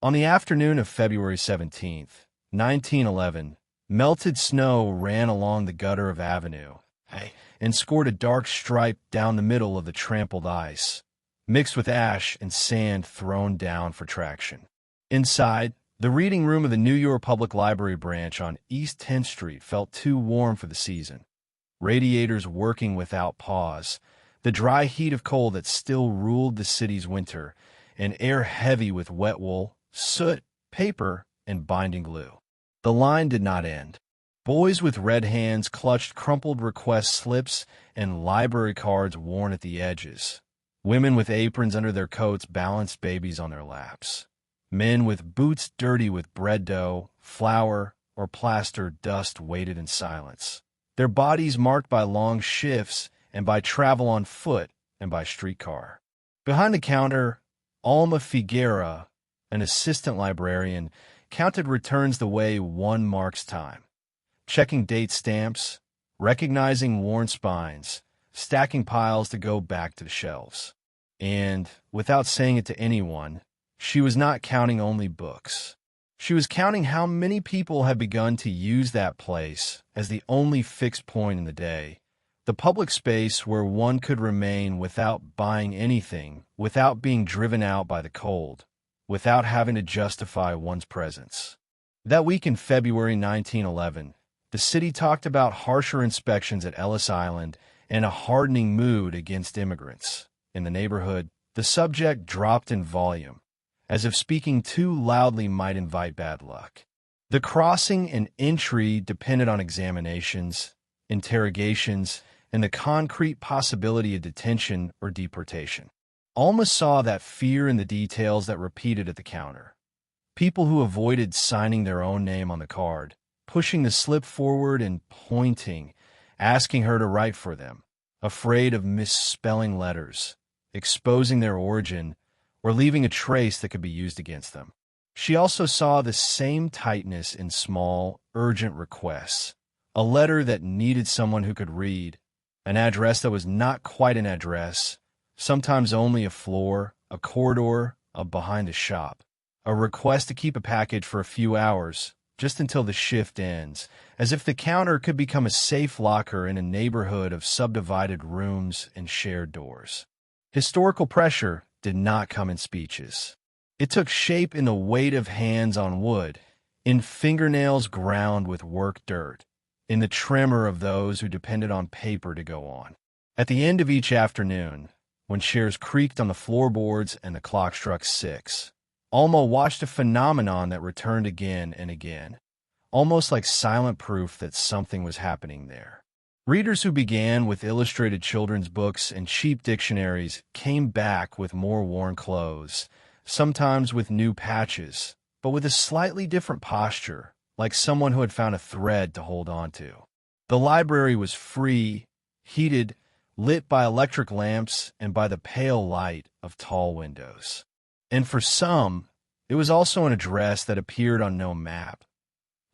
On the afternoon of February 17th, 1911, melted snow ran along the gutter of Avenue and scored a dark stripe down the middle of the trampled ice, mixed with ash and sand thrown down for traction. Inside, the reading room of the New York Public Library branch on East 10th Street felt too warm for the season. Radiators working without pause, the dry heat of coal that still ruled the city's winter, and air heavy with wet wool, soot, paper, and binding glue. The line did not end. Boys with red hands clutched crumpled request slips and library cards worn at the edges. Women with aprons under their coats balanced babies on their laps. Men with boots dirty with bread dough, flour, or plaster dust waited in silence, their bodies marked by long shifts and by travel on foot and by streetcar. Behind the counter, Alma Figueira, an assistant librarian, counted returns the way one marks time, checking date stamps, recognizing worn spines, stacking piles to go back to the shelves. And, without saying it to anyone, she was not counting only books. She was counting how many people had begun to use that place as the only fixed point in the day, the public space where one could remain without buying anything, without being driven out by the cold, without having to justify one's presence. That week in February 1911, the city talked about harsher inspections at Ellis Island and a hardening mood against immigrants. In the neighborhood, the subject dropped in volume, as if speaking too loudly might invite bad luck. The crossing and entry depended on examinations, interrogations, and the concrete possibility of detention or deportation. Alma saw that fear in the details that repeated at the counter. People who avoided signing their own name on the card, pushing the slip forward and pointing, asking her to write for them, afraid of misspelling letters, exposing their origin, or leaving a trace that could be used against them. She also saw the same tightness in small, urgent requests, a letter that needed someone who could read, an address that was not quite an address, sometimes only a floor, a corridor, a behind a shop, a request to keep a package for a few hours, just until the shift ends, as if the counter could become a safe locker in a neighborhood of subdivided rooms and shared doors. Historical pressure did not come in speeches. It took shape in the weight of hands on wood, in fingernails ground with work dirt, in the tremor of those who depended on paper to go on. At the end of each afternoon, when chairs creaked on the floorboards and the clock struck 6, Alma watched a phenomenon that returned again and again, almost like silent proof that something was happening there. Readers who began with illustrated children's books and cheap dictionaries came back with more worn clothes, sometimes with new patches, but with a slightly different posture, like someone who had found a thread to hold on to. The library was free, heated, lit by electric lamps and by the pale light of tall windows. And for some, it was also an address that appeared on no map,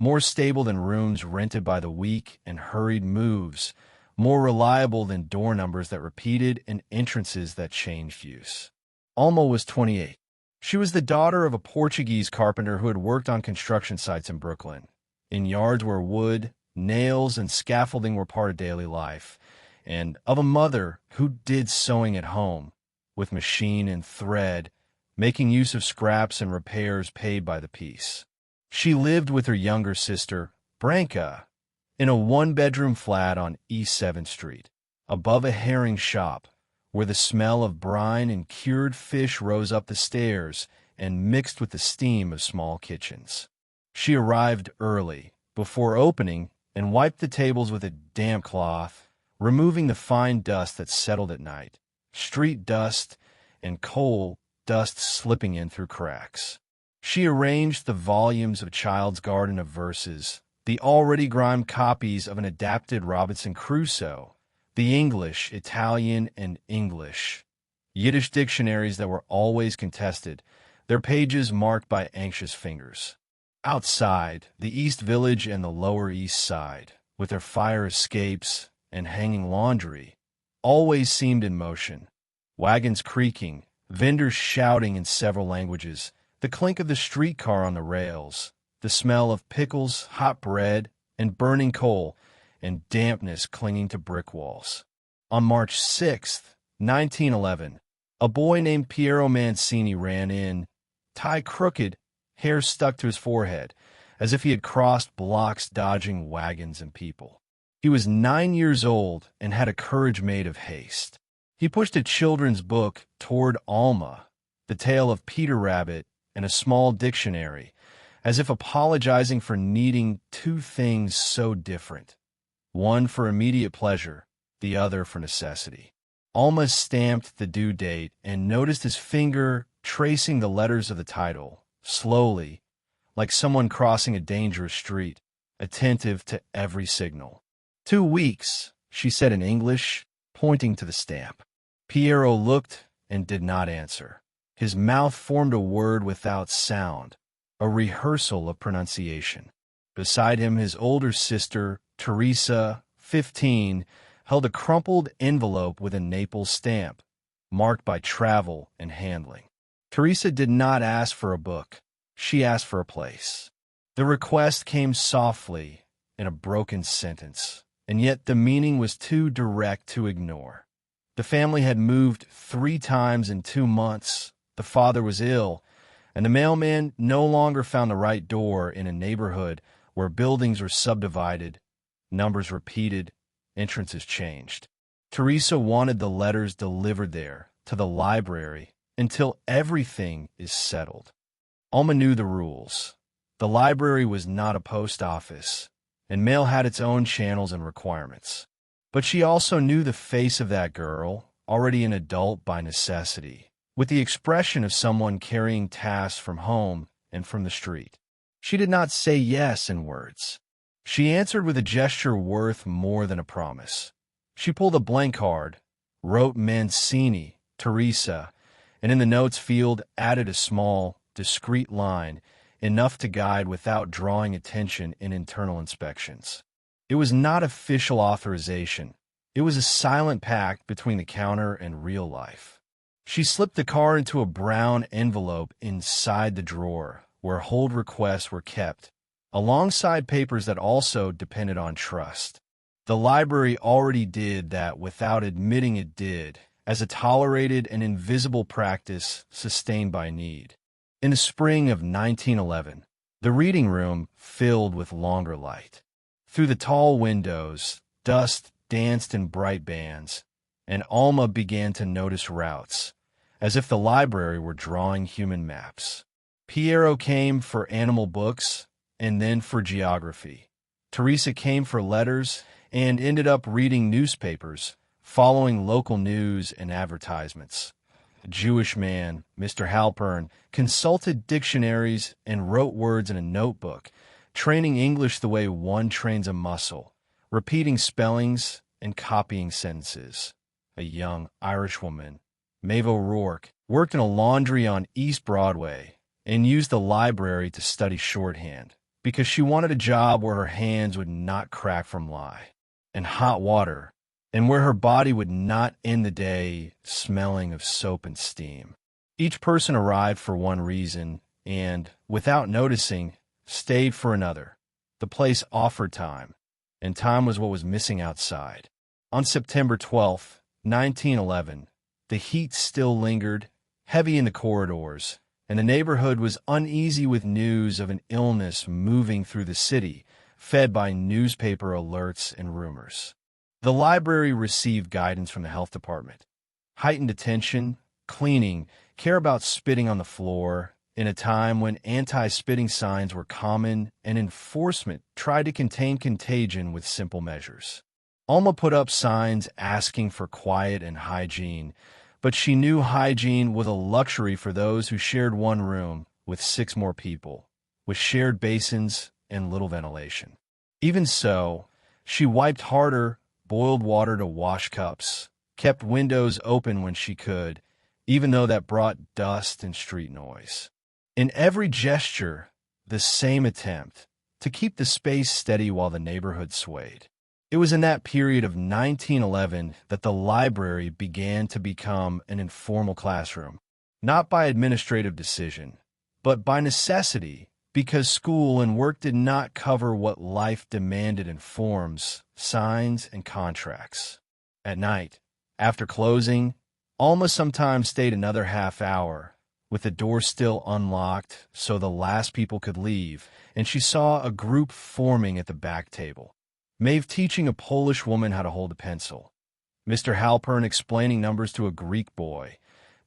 more stable than rooms rented by the weak and hurried moves, more reliable than door numbers that repeated and entrances that changed use. Alma was 28. She was the daughter of a Portuguese carpenter who had worked on construction sites in Brooklyn, in yards where wood, nails, and scaffolding were part of daily life, and of a mother who did sewing at home, with machine and thread, making use of scraps and repairs paid by the piece. She lived with her younger sister, Branca, in a one-bedroom flat on East 7th Street, above a herring shop, where the smell of brine and cured fish rose up the stairs and mixed with the steam of small kitchens. She arrived early, before opening, and wiped the tables with a damp cloth, removing the fine dust that settled at night, street dust and coal dust slipping in through cracks. She arranged the volumes of Child's Garden of Verses, the already grimed copies of an adapted Robinson Crusoe, the English, Italian, and English, Yiddish dictionaries that were always contested, their pages marked by anxious fingers. Outside, the East Village and the Lower East Side, with their fire escapes and hanging laundry, always seemed in motion. Wagons creaking, vendors shouting in several languages, The clink of the streetcar on the rails, the smell of pickles, hot bread, and burning coal, and dampness clinging to brick walls. On March 6th, 1911, a boy named Piero Mancini ran in, tie crooked, hair stuck to his forehead, as if he had crossed blocks dodging wagons and people. He was 9 years old and had a courage made of haste. He pushed a children's book toward Alma, the tale of Peter Rabbit, and a small dictionary, as if apologizing for needing two things so different, one for immediate pleasure, the other for necessity. Alma stamped the due date and noticed his finger tracing the letters of the title, slowly, like someone crossing a dangerous street, attentive to every signal. 2 weeks, she said in English, pointing to the stamp. Piero looked and did not answer. His mouth formed a word without sound, a rehearsal of pronunciation. Beside him, his older sister, Teresa, 15, held a crumpled envelope with a Naples stamp, marked by travel and handling. Teresa did not ask for a book. She asked for a place. The request came softly in a broken sentence, and yet the meaning was too direct to ignore. The family had moved 3 times in 2 months. The father was ill, and the mailman no longer found the right door in a neighborhood where buildings were subdivided, numbers repeated, entrances changed. Teresa wanted the letters delivered there, to the library, until everything is settled. Alma knew the rules. The library was not a post office, and mail had its own channels and requirements. But she also knew the face of that girl, already an adult by necessity, with the expression of someone carrying tasks from home and from the street. She did not say yes in words. She answered with a gesture worth more than a promise. She pulled a blank card, wrote Mancini, Teresa, and in the notes field added a small, discreet line, enough to guide without drawing attention in internal inspections. It was not official authorization. It was a silent pact between the counter and real life. She slipped the card into a brown envelope inside the drawer, where hold requests were kept, alongside papers that also depended on trust. The library already did that without admitting it did, as a tolerated and invisible practice sustained by need. In the spring of 1911, the reading room filled with longer light. Through the tall windows, dust danced in bright bands, and Alma began to notice routes, as if the library were drawing human maps. Piero came for animal books, and then for geography. Teresa came for letters, and ended up reading newspapers, following local news and advertisements. A Jewish man, Mr. Halpern, consulted dictionaries and wrote words in a notebook, training English the way one trains a muscle, repeating spellings and copying sentences. A young Irish woman, Maeve O'Rourke, worked in a laundry on East Broadway and used the library to study shorthand because she wanted a job where her hands would not crack from lye and hot water, and where her body would not end the day smelling of soap and steam. Each person arrived for one reason and, without noticing, stayed for another. The place offered time, and time was what was missing outside. On September 12th, 1911, the heat still lingered, heavy in the corridors, and the neighborhood was uneasy with news of an illness moving through the city, fed by newspaper alerts and rumors. The library received guidance from the health department. Heightened attention, cleaning, care about spitting on the floor, in a time when anti-spitting signs were common and enforcement tried to contain contagion with simple measures. Alma put up signs asking for quiet and hygiene, but she knew hygiene was a luxury for those who shared one room with 6 more people, with shared basins and little ventilation. Even so, she wiped harder, boiled water to wash cups, kept windows open when she could, even though that brought dust and street noise. In every gesture, the same attempt to keep the space steady while the neighborhood swayed. It was in that period of 1911 that the library began to become an informal classroom, not by administrative decision, but by necessity, because school and work did not cover what life demanded in forms, signs, and contracts. At night, after closing, Alma sometimes stayed another half hour, with the door still unlocked so the last people could leave, and she saw a group forming at the back table. Maeve teaching a Polish woman how to hold a pencil, Mr. Halpern explaining numbers to a Greek boy,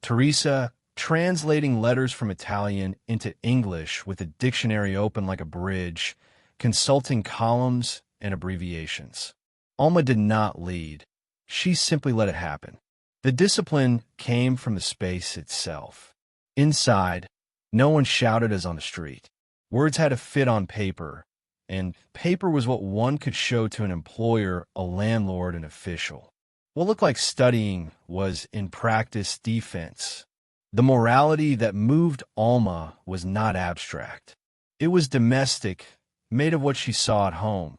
Teresa translating letters from Italian into English with a dictionary open like a bridge, consulting columns and abbreviations. Alma did not lead. She simply let it happen. The discipline came from the space itself. Inside, no one shouted as on the street. Words had to fit on paper, and paper was what one could show to an employer, a landlord, an official. What looked like studying was, in practice, defense. The morality that moved Alma was not abstract. It was domestic, made of what she saw at home.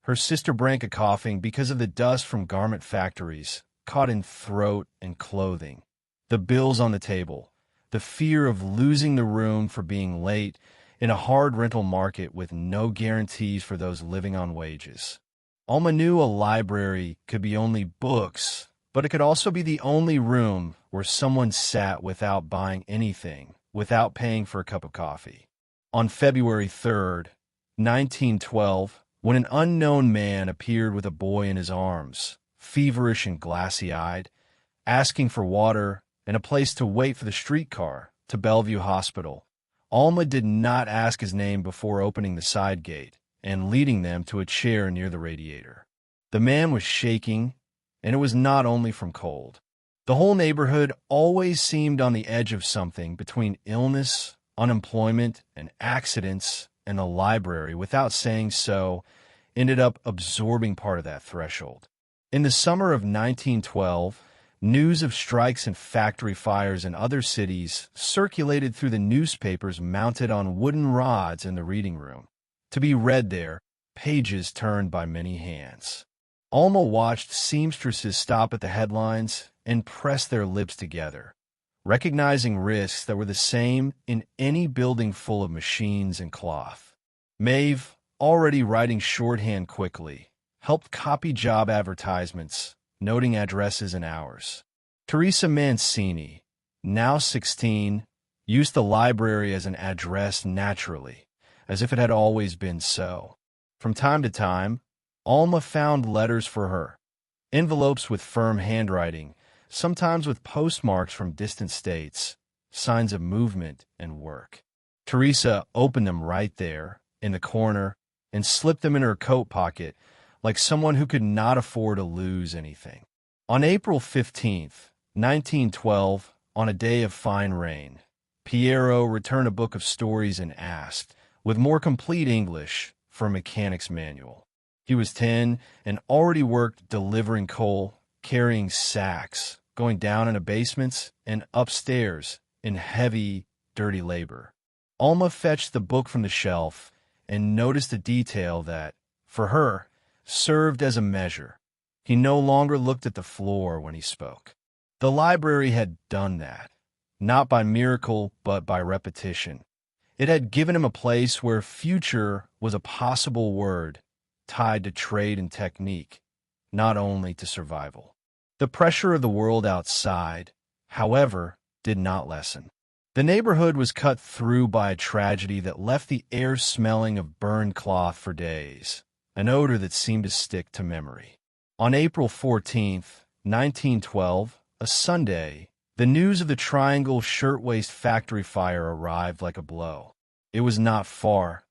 Her sister Branka coughing because of the dust from garment factories, caught in throat and clothing. The bills on the table, the fear of losing the room for being late in a hard rental market with no guarantees for those living on wages. Alma knew a library could be only books, but it could also be the only room where someone sat without buying anything, without paying for a cup of coffee. On February 3rd, 1912, when an unknown man appeared with a boy in his arms, feverish and glassy-eyed, asking for water and a place to wait for the streetcar to Bellevue Hospital, Alma did not ask his name before opening the side gate and leading them to a chair near the radiator. The man was shaking, and it was not only from cold. The whole neighborhood always seemed on the edge of something between illness, unemployment, and accidents, and the library, without saying so, ended up absorbing part of that threshold. In the summer of 1912, news of strikes and factory fires in other cities circulated through the newspapers mounted on wooden rods in the reading room, to be read there, pages turned by many hands. Alma watched seamstresses stop at the headlines and press their lips together, recognizing risks that were the same in any building full of machines and cloth. Maeve, already writing shorthand quickly, helped copy job advertisements, noting addresses and hours. Teresa Mancini, now 16, used the library as an address naturally, as if it had always been so. From time to time, Alma found letters for her, envelopes with firm handwriting, sometimes with postmarks from distant states, signs of movement and work. Teresa opened them right there, in the corner, and slipped them in her coat pocket, like someone who could not afford to lose anything. On April 15th, 1912, on a day of fine rain, Piero returned a book of stories and asked, with more complete English, for a mechanic's manual. He was 10 and already worked delivering coal, carrying sacks, going down into basements and upstairs in heavy, dirty labor. Alma fetched the book from the shelf and noticed a detail that, for her, served as a measure. He no longer looked at the floor when he spoke. The library had done that, not by miracle but by repetition. It had given him a place where future was a possible word, tied to trade and technique, not only to survival. The pressure of the world outside, however, did not lessen. The neighborhood was cut through by a tragedy that left the air smelling of burned cloth for days, an odor that seemed to stick to memory. On April 14th, 1912, a Sunday, the news of the Triangle Shirtwaist Factory fire arrived like a blow. It was not far.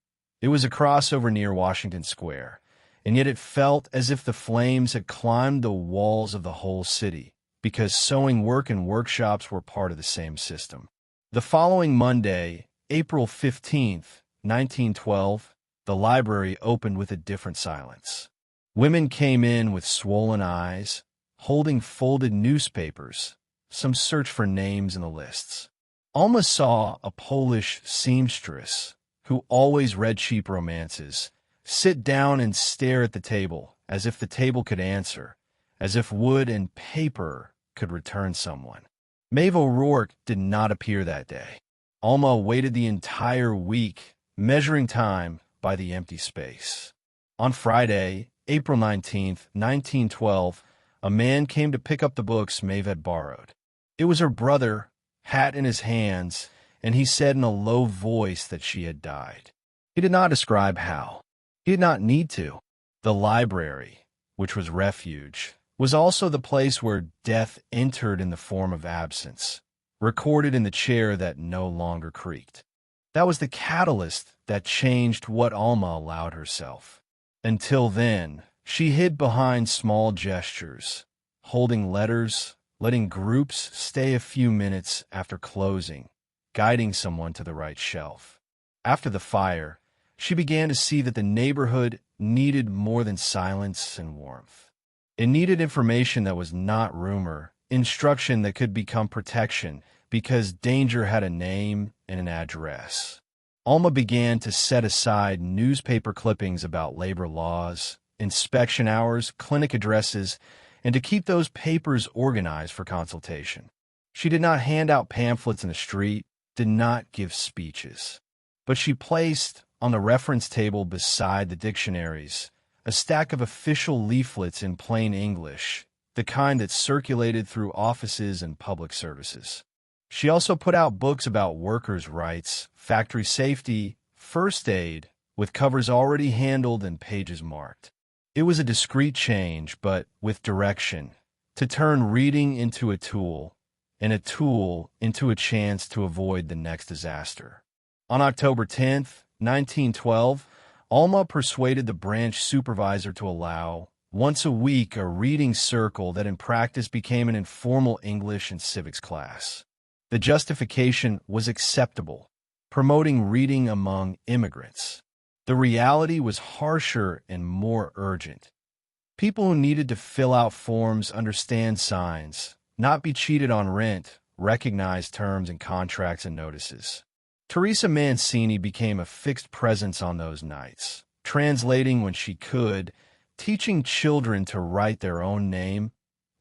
It was a crossover near Washington Square, and yet it felt as if the flames had climbed the walls of the whole city, because sewing work and workshops were part of the same system. The following Monday, April 15th, 1912, the library opened with a different silence. Women came in with swollen eyes, holding folded newspapers, some search for names in the lists. Alma saw a Polish seamstress, who always read cheap romances, sit down and stare at the table, as if the table could answer, as if wood and paper could return someone. Maeve O'Rourke did not appear that day. Alma waited the entire week, measuring time by the empty space. On Friday, April 19th, 1912, a man came to pick up the books Maeve had borrowed. It was her brother, hat in his hands, and he said in a low voice that she had died. He did not describe how. He did not need to. The library, which was refuge, was also the place where death entered in the form of absence, recorded in the chair that no longer creaked. That was the catalyst that changed what Alma allowed herself. Until then, she hid behind small gestures, holding letters, letting groups stay a few minutes after closing, guiding someone to the right shelf. After the fire, she began to see that the neighborhood needed more than silence and warmth. It needed information that was not rumor, instruction that could become protection, because danger had a name and an address. Alma began to set aside newspaper clippings about labor laws, inspection hours, clinic addresses, and to keep those papers organized for consultation. She did not hand out pamphlets in the street, did not give speeches, but she placed on the reference table beside the dictionaries a stack of official leaflets in plain English, the kind that circulated through offices and public services. She also put out books about workers' rights, factory safety, first aid, with covers already handled and pages marked. It was a discreet change, but with direction, to turn reading into a tool, and a tool into a chance to avoid the next disaster. On October 10th, 1912, Alma persuaded the branch supervisor to allow, once a week, a reading circle that in practice became an informal English and civics class. The justification was acceptable, promoting reading among immigrants. The reality was harsher and more urgent. People who needed to fill out forms, understand signs, not be cheated on rent, recognize terms and contracts and notices. Teresa Mancini became a fixed presence on those nights, translating when she could, teaching children to write their own name,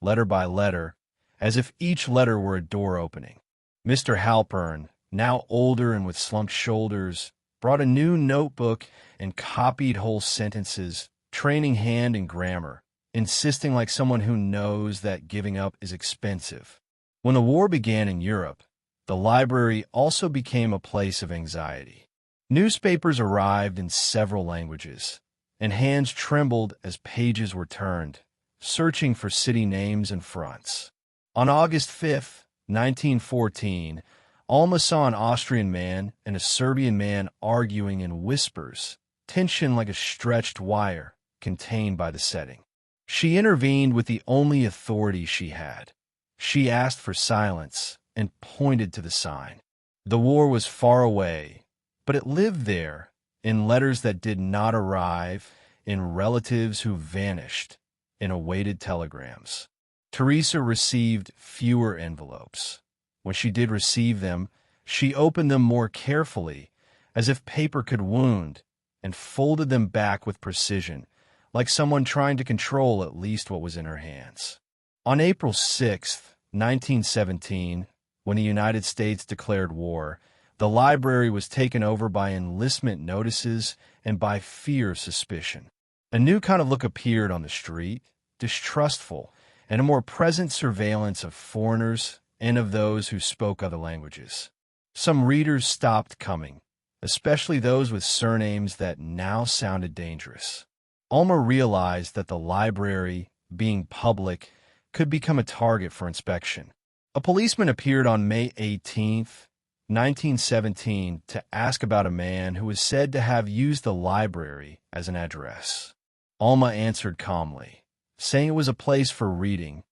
letter by letter, as if each letter were a door opening. Mr. Halpern, now older and with slumped shoulders, brought a new notebook and copied whole sentences, training hand and grammar, insisting like someone who knows that giving up is expensive. When the war began in Europe, the library also became a place of anxiety. Newspapers arrived in several languages, and hands trembled as pages were turned, searching for city names and fronts. On August 5th, 1914, Alma saw an Austrian man and a Serbian man arguing in whispers, tension like a stretched wire, contained by the setting. She intervened with the only authority she had. She asked for silence and pointed to the sign. The war was far away, but it lived there, in letters that did not arrive, in relatives who vanished, in awaited telegrams. Teresa received fewer envelopes. When she did receive them, she opened them more carefully, as if paper could wound, and folded them back with precision, like someone trying to control at least what was in her hands. On April 6th, 1917, when the United States declared war, the library was taken over by enlistment notices and by fear suspicion. A new kind of look appeared on the street, distrustful, and a more present surveillance of foreigners and of those who spoke other languages. Some readers stopped coming, especially those with surnames that now sounded dangerous. Alma realized that the library, being public, could become a target for inspection. A policeman appeared on May 18, 1917, to ask about a man who was said to have used the library as an address. Alma answered calmly, saying it was a place for reading,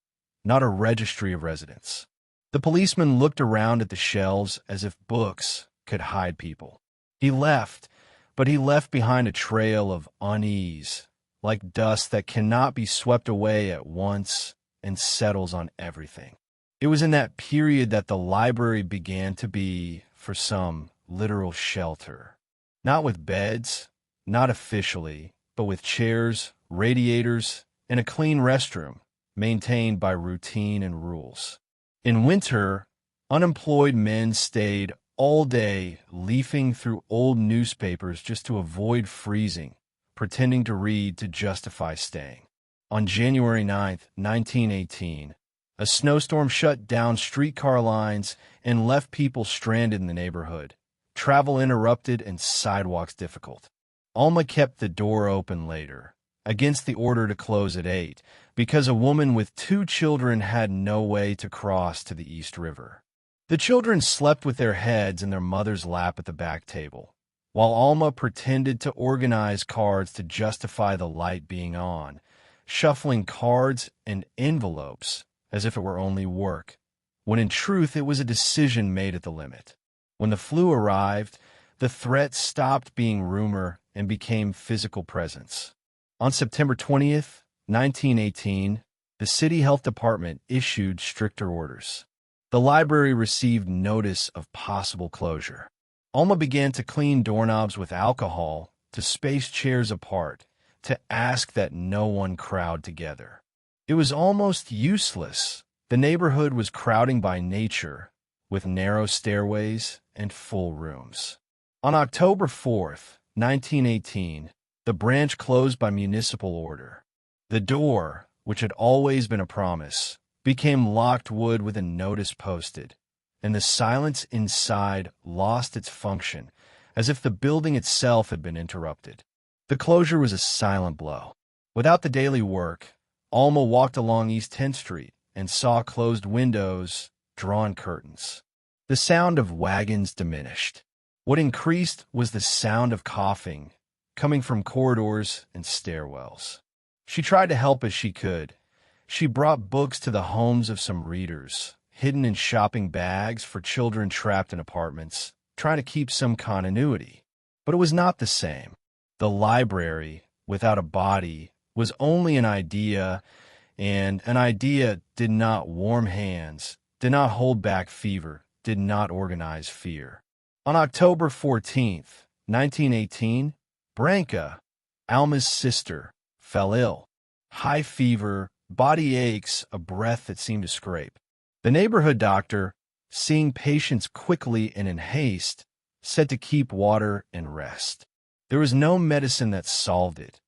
not a registry of residence. The policeman looked around at the shelves as if books could hide people. He left, but he left behind a trail of unease, like dust that cannot be swept away at once and settles on everything. It was in that period that the library began to be, for some, literal shelter. Not with beds, not officially, but with chairs, radiators, and a clean restroom, maintained by routine and rules. In winter, unemployed men stayed all day leafing through old newspapers just to avoid freezing, pretending to read to justify staying. On January 9th, 1918, a snowstorm shut down streetcar lines and left people stranded in the neighborhood, travel interrupted and sidewalks difficult. Alma kept the door open later, against the order to close at 8, because a woman with 2 children had no way to cross to the East River. The children slept with their heads in their mother's lap at the back table, while Alma pretended to organize cards to justify the light being on, shuffling cards and envelopes as if it were only work, when in truth it was a decision made at the limit. When the flu arrived, the threat stopped being rumor and became physical presence. On September 20th, 1918, the City Health Department issued stricter orders. The library received notice of possible closure. Alma began to clean doorknobs with alcohol, to space chairs apart, to ask that no one crowd together. It was almost useless. The neighborhood was crowding by nature, with narrow stairways and full rooms. On October 4th, 1918, the branch closed by municipal order. The door, which had always been a promise, became locked wood with a notice posted, and the silence inside lost its function, as if the building itself had been interrupted. The closure was a silent blow. Without the daily work, Alma walked along East 10th Street and saw closed windows, drawn curtains. The sound of wagons diminished. What increased was the sound of coughing, coming from corridors and stairwells. She tried to help as she could. She brought books to the homes of some readers, hidden in shopping bags for children trapped in apartments, trying to keep some continuity. But it was not the same. The library, without a body, was only an idea, and an idea did not warm hands, did not hold back fever, did not organize fear. On October 14th, 1918, Branca, Alma's sister, fell ill. High fever, body aches, a breath that seemed to scrape. The neighborhood doctor, seeing patients quickly and in haste, said to keep water and rest. There was no medicine that solved it.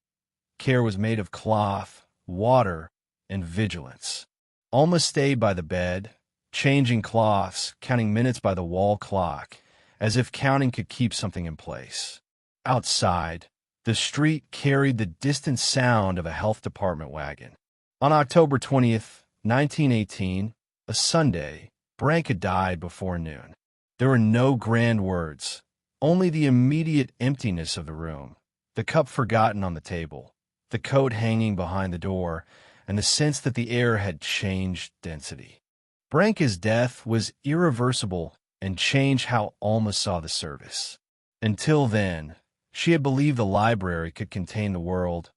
Care was made of cloth, water, and vigilance. Alma stayed by the bed, changing cloths, counting minutes by the wall clock, as if counting could keep something in place. Outside, the street carried the distant sound of a health department wagon. On October 20th, 1918, a Sunday, Branca died before noon. There were no grand words, only the immediate emptiness of the room, the cup forgotten on the table, the coat hanging behind the door, and the sense that the air had changed density. Branca's death was irreversible and changed how Alma saw the service. Until then, she had believed the library could contain the world,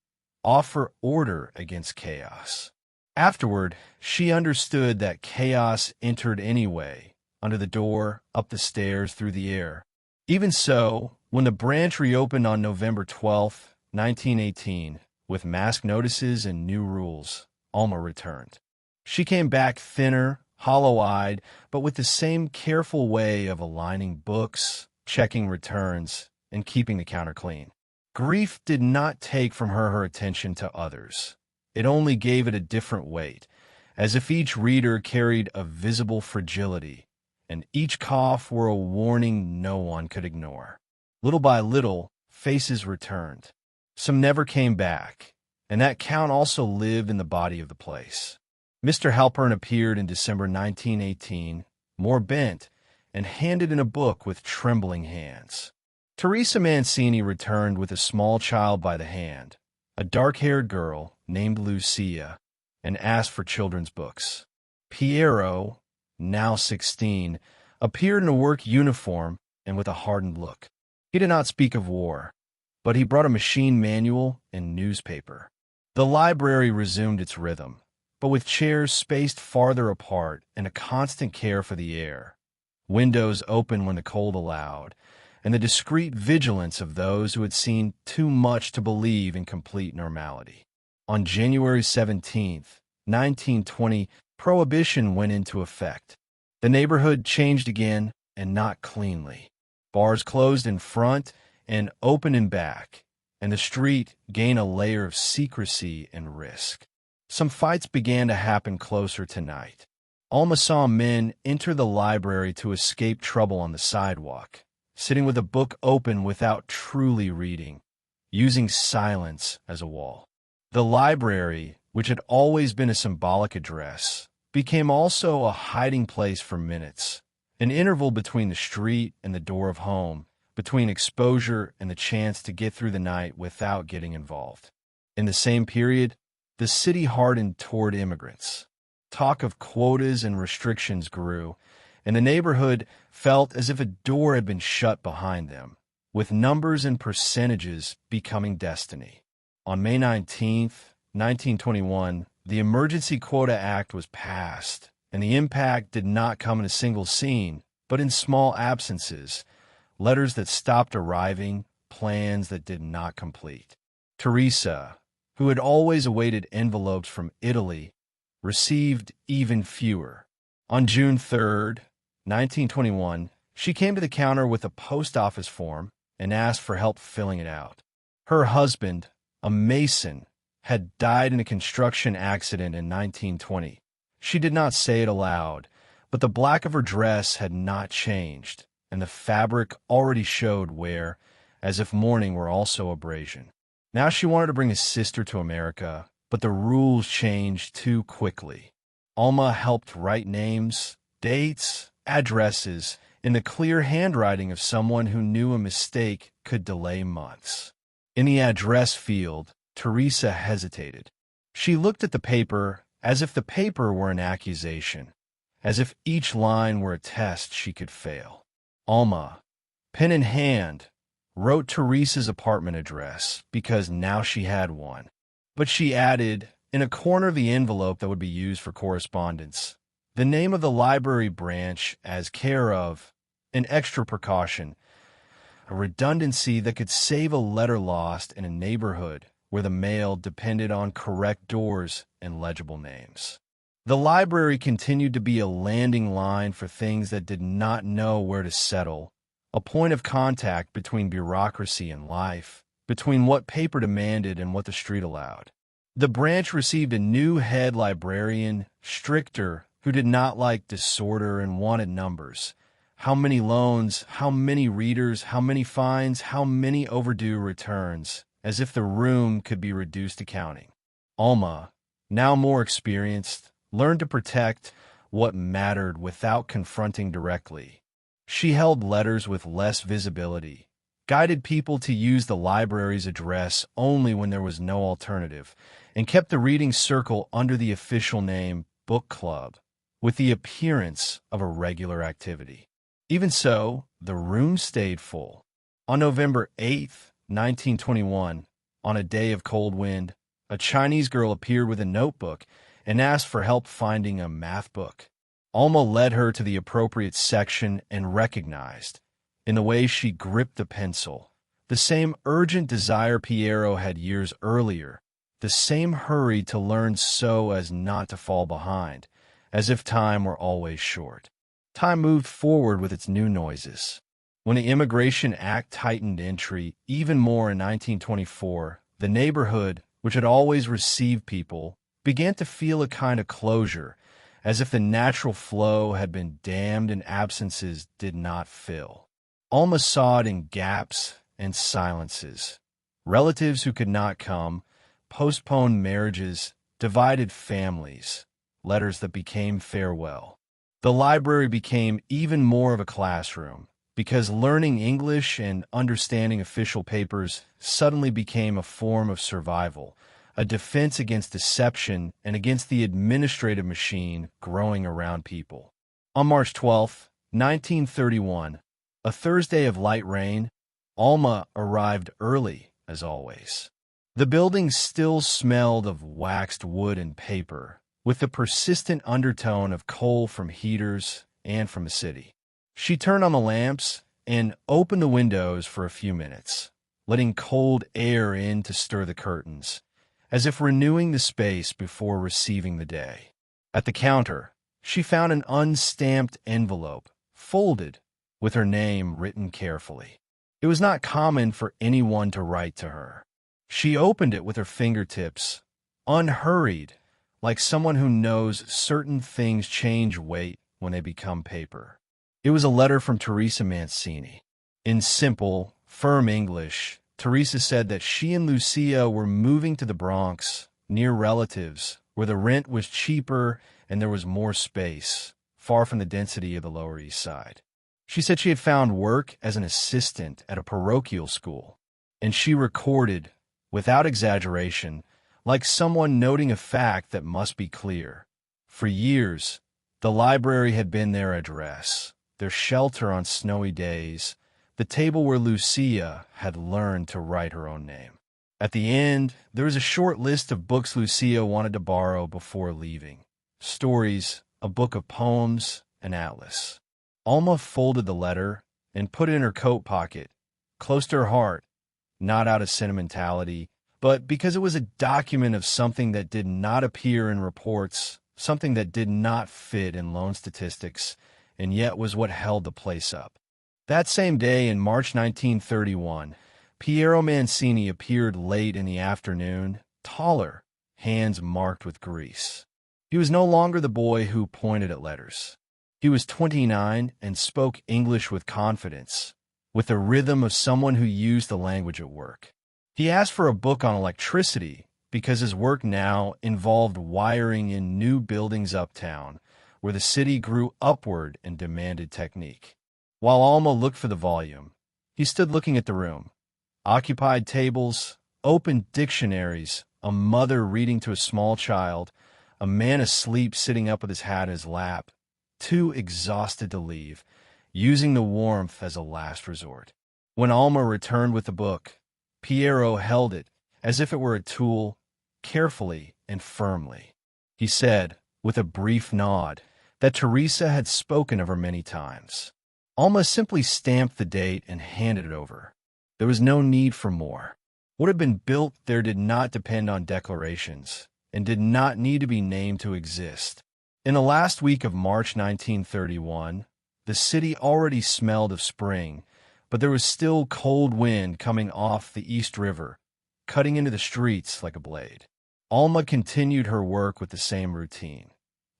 offer order against chaos. Afterward, she understood that chaos entered anyway, under the door, up the stairs, through the air. Even so, when the branch reopened on November 12, 1918, with mask notices and new rules, Alma returned. She came back thinner, hollow-eyed, but with the same careful way of aligning books, checking returns, and keeping the counter clean. Grief did not take from her attention to others. It only gave it a different weight, as if each reader carried a visible fragility, and each cough were a warning no one could ignore. Little by little, faces returned. Some never came back, and that count also lived in the body of the place. Mr. Halpern appeared in December 1918, more bent, and handed in a book with trembling hands. Teresa Mancini returned with a small child by the hand, a dark-haired girl named Lucia, and asked for children's books. Piero, now 16, appeared in a work uniform and with a hardened look. He did not speak of war, but he brought a machine manual and newspaper. The library resumed its rhythm, but with chairs spaced farther apart and a constant care for the air, windows open when the cold allowed, and the discreet vigilance of those who had seen too much to believe in complete normality. On January 17, 1920, Prohibition went into effect. The neighborhood changed again, and not cleanly. Bars closed in front and open in back, and the street gained a layer of secrecy and risk. Some fights began to happen closer to night. Alma saw men enter the library to escape trouble on the sidewalk, sitting with a book open without truly reading, using silence as a wall. The library, which had always been a symbolic address, became also a hiding place for minutes, an interval between the street and the door of home, between exposure and the chance to get through the night without getting involved. In the same period, the city hardened toward immigrants. Talk of quotas and restrictions grew, and the neighborhood felt as if a door had been shut behind them, with numbers and percentages becoming destiny. On May 19, 1921, the Emergency Quota Act was passed, and the impact did not come in a single scene, but in small absences, letters that stopped arriving, plans that did not complete. Teresa, who had always awaited envelopes from Italy, received even fewer. On June 3, 1921, she came to the counter with a post office form and asked for help filling it out. Her husband, a mason, had died in a construction accident in 1920. She did not say it aloud, but the black of her dress had not changed, and the fabric already showed wear, as if mourning were also abrasion. Now she wanted to bring his sister to America, but the rules changed too quickly. Alma helped write names, dates, addresses, in the clear handwriting of someone who knew a mistake could delay months. In the address field, Teresa hesitated. She looked at the paper as if the paper were an accusation, as if each line were a test she could fail. Alma, pen in hand, wrote Teresa's apartment address because now she had one. But she added, in a corner of the envelope that would be used for correspondence, the name of the library branch as care of, an extra precaution, a redundancy that could save a letter lost in a neighborhood where the mail depended on correct doors and legible names. The library continued to be a landing line for things that did not know where to settle, a point of contact between bureaucracy and life, between what paper demanded and what the street allowed. The branch received a new head librarian, stricter, who did not like disorder and wanted numbers. How many loans, how many readers, how many fines, how many overdue returns, as if the room could be reduced to counting. Alma, now more experienced, learned to protect what mattered without confronting directly. She held letters with less visibility, guided people to use the library's address only when there was no alternative, and kept the reading circle under the official name Book Club, with the appearance of a regular activity. Even so, the room stayed full. On November 8, 1921, on a day of cold wind, a Chinese girl appeared with a notebook and asked for help finding a math book. Alma led her to the appropriate section and recognized, in the way she gripped the pencil, the same urgent desire Piero had years earlier, the same hurry to learn so as not to fall behind, as if time were always short. Time moved forward with its new noises. When the Immigration Act tightened entry even more in 1924, the neighborhood, which had always received people, began to feel a kind of closure, as if the natural flow had been dammed and absences did not fill. Alma saw it in gaps and silences. Relatives who could not come, postponed marriages, divided families, letters that became farewell. The library became even more of a classroom, because learning English and understanding official papers suddenly became a form of survival, a defense against deception and against the administrative machine growing around people. On March 12, 1931, a Thursday of light rain, Alma arrived early, as always. The building still smelled of waxed wood and paper, with the persistent undertone of coal from heaters and from the city. She turned on the lamps and opened the windows for a few minutes, letting cold air in to stir the curtains, as if renewing the space before receiving the day. At the counter, she found an unstamped envelope, folded, with her name written carefully. It was not common for anyone to write to her. She opened it with her fingertips, unhurried, like someone who knows certain things change weight when they become paper. It was a letter from Teresa Mancini. In simple, firm English, Teresa said that she and Lucia were moving to the Bronx, near relatives, where the rent was cheaper and there was more space, far from the density of the Lower East Side. She said she had found work as an assistant at a parochial school, and she recorded, without exaggeration, like someone noting a fact that must be clear. For years, the library had been their address, their shelter on snowy days, the table where Lucia had learned to write her own name. At the end, there was a short list of books Lucia wanted to borrow before leaving. Stories, a book of poems, an atlas. Alma folded the letter and put it in her coat pocket, close to her heart, not out of sentimentality, but because it was a document of something that did not appear in reports, something that did not fit in loan statistics, and yet was what held the place up. That same day in March 1931, Piero Mancini appeared late in the afternoon, taller, hands marked with grease. He was no longer the boy who pointed at letters. He was 29 and spoke English with confidence, with the rhythm of someone who used the language at work. He asked for a book on electricity because his work now involved wiring in new buildings uptown, where the city grew upward and demanded technique. While Alma looked for the volume, he stood looking at the room. Occupied tables, open dictionaries, a mother reading to a small child, a man asleep sitting up with his hat in his lap, too exhausted to leave, using the warmth as a last resort. When Alma returned with the book, Piero held it as if it were a tool, carefully and firmly. He said, with a brief nod, that Teresa had spoken of her many times. Alma simply stamped the date and handed it over. There was no need for more. What had been built there did not depend on declarations and did not need to be named to exist. In the last week of March 1931, the city already smelled of spring, but there was still cold wind coming off the East River, cutting into the streets like a blade. Alma continued her work with the same routine,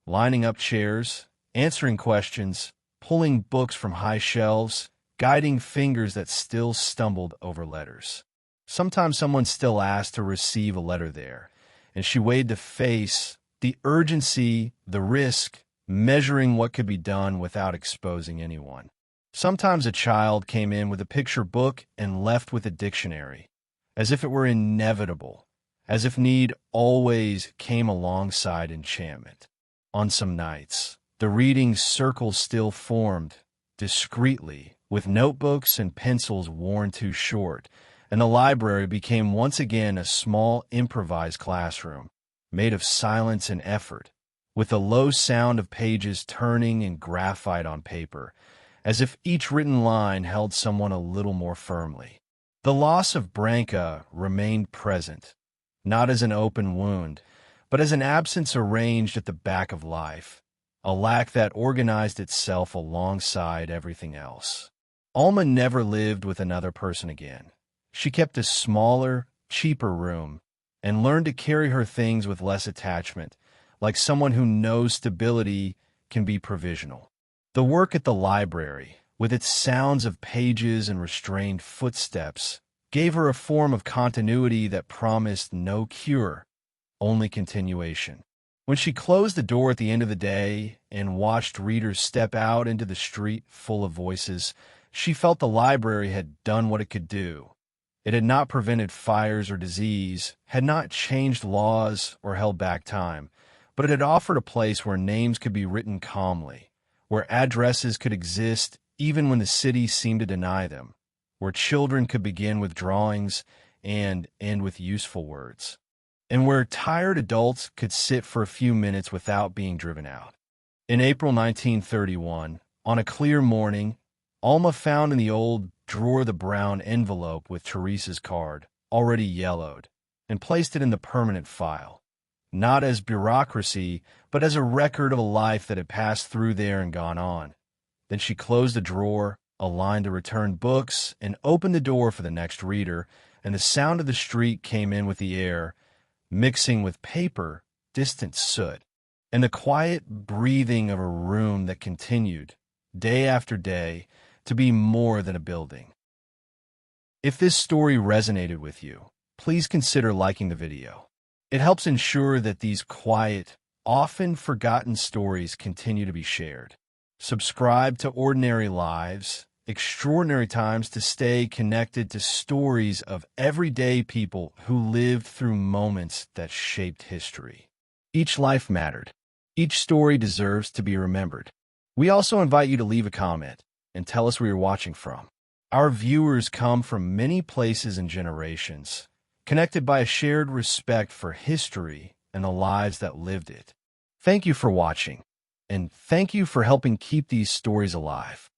lining up chairs, answering questions, pulling books from high shelves, guiding fingers that still stumbled over letters. Sometimes someone still asked to receive a letter there, and she weighed the face, the urgency, the risk, measuring what could be done without exposing anyone. Sometimes a child came in with a picture book and left with a dictionary, as if it were inevitable, as if need always came alongside enchantment. On some nights, the reading circle still formed, discreetly, with notebooks and pencils worn too short, and the library became once again a small improvised classroom, made of silence and effort, with the low sound of pages turning and graphite on paper, as if each written line held someone a little more firmly. The loss of Branca remained present, not as an open wound, but as an absence arranged at the back of life, a lack that organized itself alongside everything else. Alma never lived with another person again. She kept a smaller, cheaper room and learned to carry her things with less attachment, like someone who knows stability can be provisional. The work at the library, with its sounds of pages and restrained footsteps, gave her a form of continuity that promised no cure, only continuation. When she closed the door at the end of the day and watched readers step out into the street full of voices, she felt the library had done what it could do. It had not prevented fires or disease, had not changed laws or held back time, but it had offered a place where names could be written calmly, where addresses could exist even when the city seemed to deny them, where children could begin with drawings and end with useful words, and where tired adults could sit for a few minutes without being driven out. In April 1931, on a clear morning, Alma found in the old drawer the brown envelope with Teresa's card, already yellowed, and placed it in the permanent file, not as bureaucracy, but as a record of a life that had passed through there and gone on. Then she closed the drawer, a line to return books, and open the door for the next reader, and the sound of the street came in with the air, mixing with paper, distant soot, and the quiet breathing of a room that continued, day after day, to be more than a building. If this story resonated with you, please consider liking the video. It helps ensure that these quiet, often forgotten stories continue to be shared. Subscribe to Ordinary Lives, Extraordinary Times to stay connected to stories of everyday people who lived through moments that shaped history. Each life mattered. Each story deserves to be remembered. We also invite you to leave a comment and tell us where you're watching from. Our viewers come from many places and generations, connected by a shared respect for history and the lives that lived it. Thank you for watching, and thank you for helping keep these stories alive.